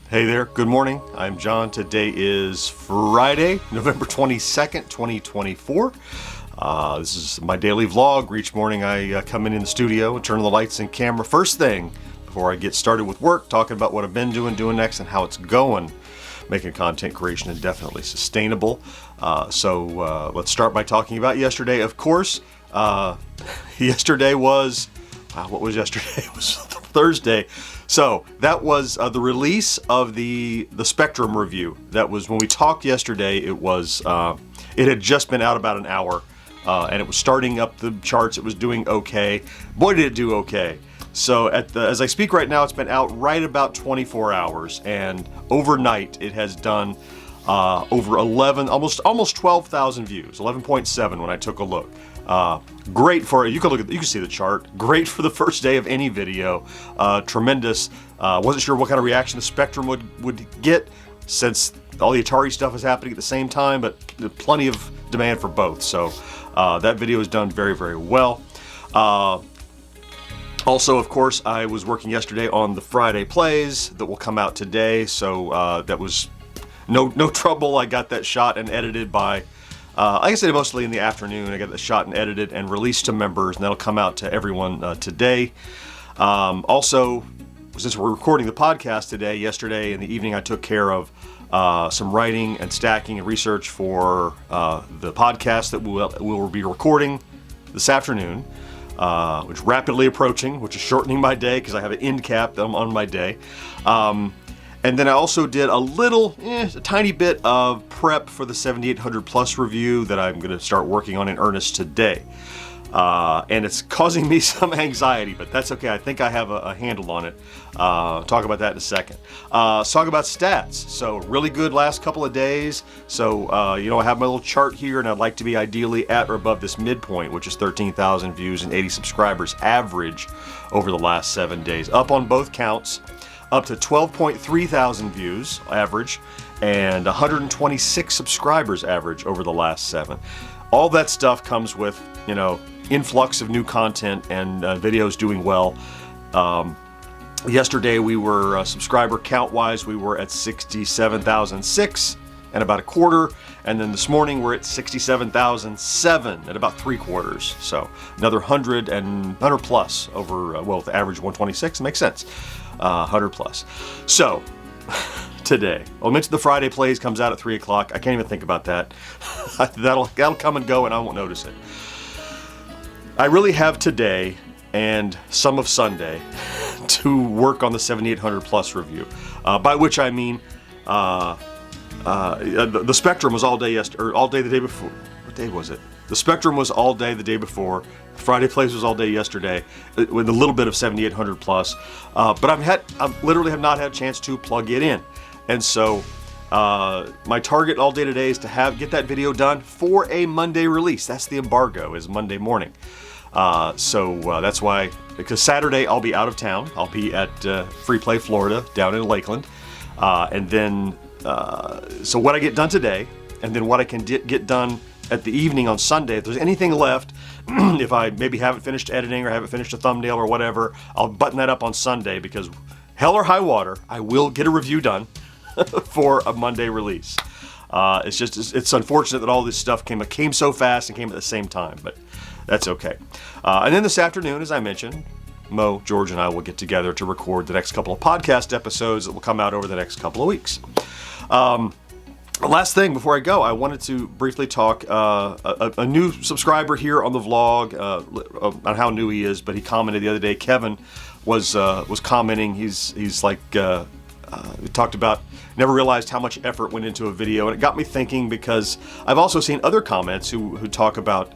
Hey there, good morning. I'm John. Today is Friday, November 22nd, 2024. This is my daily vlog. Each morning I come in the studio and turn on the lights and camera first thing before I get started with work, talking about what I've been doing next, and how it's going. Making content creation indefinitely sustainable. So let's start by talking about yesterday. Of course, yesterday was, what was yesterday? It was Thursday. So that was the release of the Spectrum review. That was when we talked yesterday. It was it had just been out about an hour, and it was starting up the charts. It was doing okay. Boy, did it do okay. So as I speak right now, it's been out right about 24 hours, and overnight it has done over 11, almost 12,000 views, 11.7 when I took a look. Great for, you can see the chart. Great for the first day of any video. Tremendous. Wasn't sure what kind of reaction the Spectrum would get, since all the Atari stuff is happening at the same time, but plenty of demand for both. So that video is done very, very well. Also, of course, I was working yesterday on the Friday plays that will come out today. So that was no trouble. I got that shot and edited by, like I said, mostly in the afternoon. I got the shot and edited and released to members, and that'll come out to everyone today. Also, since we're recording the podcast today, yesterday in the evening I took care of some writing and stacking and research for the podcast that we'll be recording this afternoon, which is rapidly approaching, which is shortening my day because I have an end cap that I'm on my day. And then I also did a tiny bit of prep for the 7800 Plus review that I'm going to start working on in earnest today. And it's causing me some anxiety, but that's okay. I think I have a handle on it. Talk about that in a second. Let's talk about stats. So really good last couple of days. So, I have my little chart here, and I'd like to be ideally at or above this midpoint, which is 13,000 views and 80 subscribers average over the last 7 days. Up on both counts. Up to 12.3 thousand views average and 126 subscribers average over the last 7. All that stuff comes with, influx of new content and videos doing well. Yesterday we were, subscriber count wise, we were at 67,006 and about a quarter. And then this morning we're at 67,007 at about 3/4. So another 100 plus over, the average 126, makes sense. 100 plus. So today, I'll mention the Friday plays comes out at 3 o'clock. I can't even think about that. That'll come and go and I won't notice it. I really have today and some of Sunday to work on the 7800 Plus review, by which I mean the Spectrum was all day yesterday, or all day the day before. What day was it? The Spectrum was all day the day before. Friday Plays was all day yesterday, with a little bit of 7800 Plus. But I literally have not had a chance to plug it in. And so my target all day today is to get that video done for a Monday release. That's the embargo, is Monday morning. So that's why, because Saturday I'll be out of town. I'll be at Free Play Florida down in Lakeland. And then, so what I get done today, and then what I can get done at the evening on Sunday, if there's anything left, if I maybe haven't finished editing or haven't finished a thumbnail or whatever, I'll button that up on Sunday, because hell or high water, I will get a review done for a Monday release. It's unfortunate that all this stuff came so fast and came at the same time, but that's okay. And then this afternoon, as I mentioned, Mo, George, and I will get together to record the next couple of podcast episodes that will come out over the next couple of weeks. Last thing before I go, I wanted to briefly talk a new subscriber here on the vlog, on how new he is, but he commented the other day. Kevin was commenting. He's like, we talked about, never realized how much effort went into a video, and it got me thinking, because I've also seen other comments who talk about,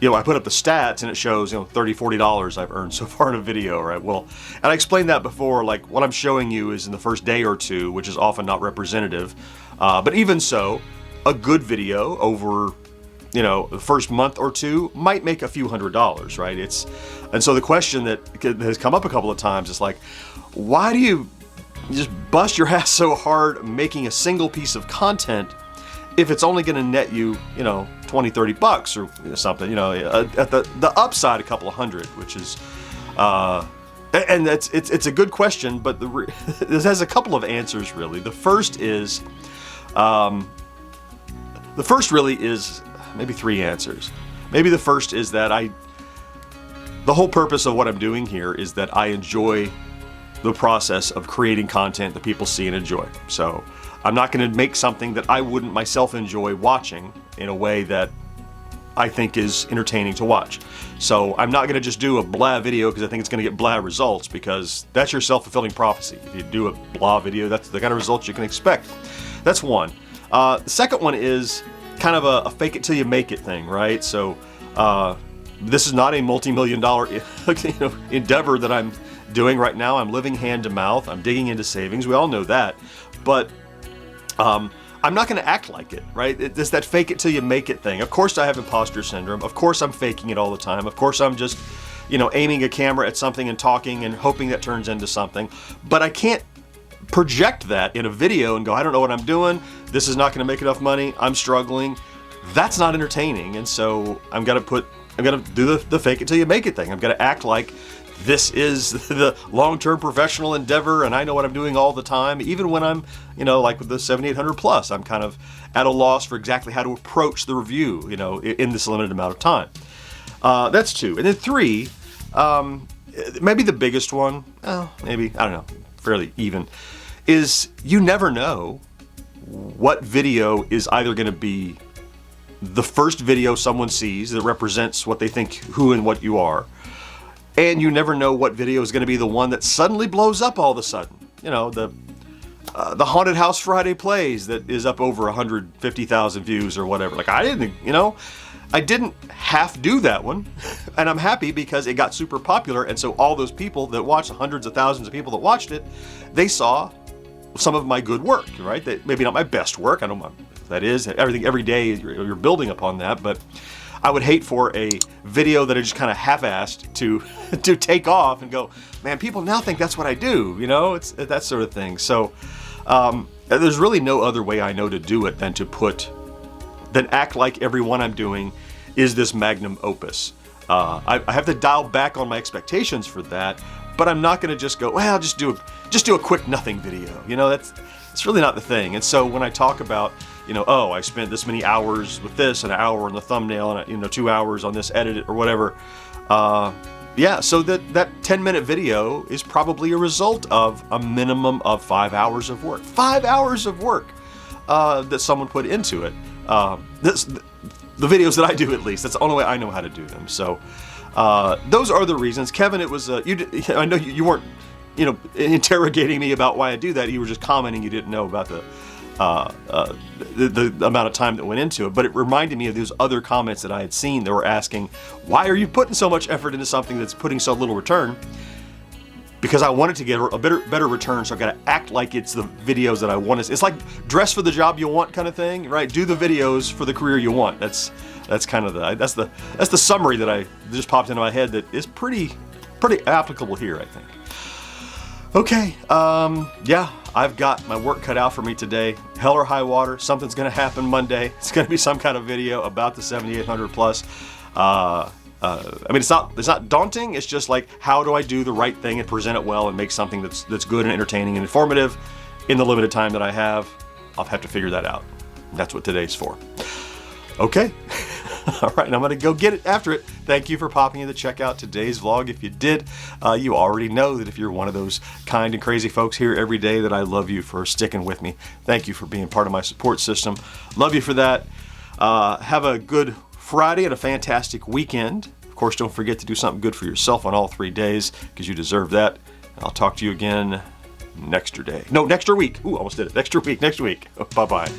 I put up the stats and it shows, $30, $40 I've earned so far in a video, right? Well, and I explained that before, like what I'm showing you is in the first day or two, which is often not representative. But even so, a good video over, the first month or two might make a few $100s, right? And so the question that has come up a couple of times is like, why do you just bust your ass so hard making a single piece of content if it's only going to net you, $20-30 or something, at the upside a couple of hundred, which is, and And it's a good question, but this has a couple of answers really. The first really is maybe three answers. Maybe the first is that the whole purpose of what I'm doing here is that I enjoy the process of creating content that people see and enjoy. So I'm not going to make something that I wouldn't myself enjoy watching in a way that I think is entertaining to watch. So I'm not going to just do a blah video because I think it's going to get blah results, because that's your self-fulfilling prophecy. If you do a blah video, that's the kind of results you can expect. That's one. The second one is kind of a fake it till you make it thing, right? So this is not a multi-million-dollar endeavor that I'm doing right now. I'm living hand to mouth. I'm digging into savings. We all know that. But I'm not going to act like it, right? It's that fake it till you make it thing. Of course I have imposter syndrome. Of course I'm faking it all the time. Of course I'm just, aiming a camera at something and talking and hoping that turns into something. But I can't project that in a video and go, I don't know what I'm doing. This is not going to make enough money. I'm struggling. That's not entertaining. And so I'm going to do the fake it till you make it thing. I'm going to act like this is the long-term professional endeavor and I know what I'm doing all the time. Even when I'm, like with the 7800 plus, I'm kind of at a loss for exactly how to approach the review, in this limited amount of time. That's two. And then three, maybe the biggest one, maybe, I don't know, fairly even, is you never know what video is either going to be the first video someone sees that represents what they think, who and what you are. And you never know what video is going to be the one that suddenly blows up all of a sudden. The Haunted House Friday Plays that is up over 150,000 views or whatever. Like I didn't half do that one, and I'm happy because it got super popular. And so all those people that watched, hundreds of thousands of people that watched it, they saw some of my good work, right? That maybe not my best work. I don't know that is everything. Every day you're building upon that, but I would hate for a video that I just kind of half-assed to take off and go, man, people now think that's what I do, it's that sort of thing. So there's really no other way I know to do it than act like everyone I'm doing is this magnum opus. I have to dial back on my expectations for that, but I'm not going to just go, well, just do a quick nothing video. It's really not the thing. And so when I talk about, I spent this many hours with this, and an hour on the thumbnail, and 2 hours on this edit or whatever. So that 10-minute video is probably a result of a minimum of 5 hours of work. 5 hours of work that someone put into it. The videos that I do, at least, that's the only way I know how to do them. So those are the reasons. Kevin, it was I know you weren't interrogating me about why I do that. You were just commenting you didn't know about the amount of time that went into it, but it reminded me of those other comments that I had seen that were asking, why are you putting so much effort into something that's putting so little return? Because I wanted to get a better return, so I got to act like it's the videos that I want to. It's like dress for the job you want kind of thing, right? Do the videos for the career you want. That's kind of that's the summary that I just popped into my head that is pretty applicable here, I think. Okay, I've got my work cut out for me today. Hell or high water, something's going to happen Monday. It's going to be some kind of video about the 7800 plus. It's not daunting. It's just like, how do I do the right thing and present it well and make something that's good and entertaining and informative in the limited time that I have? I'll have to figure that out. That's what today's for. Okay. All right, I'm going to go get it after it. Thank you for popping in to check out today's vlog. If you did, you already know that if you're one of those kind and crazy folks here every day, that I love you for sticking with me. Thank you for being part of my support system. Love you for that. Have a good Friday and a fantastic weekend. Of course, don't forget to do something good for yourself on all 3 days, because you deserve that. I'll talk to you again next week. Ooh, almost did it. Next week. Bye-bye.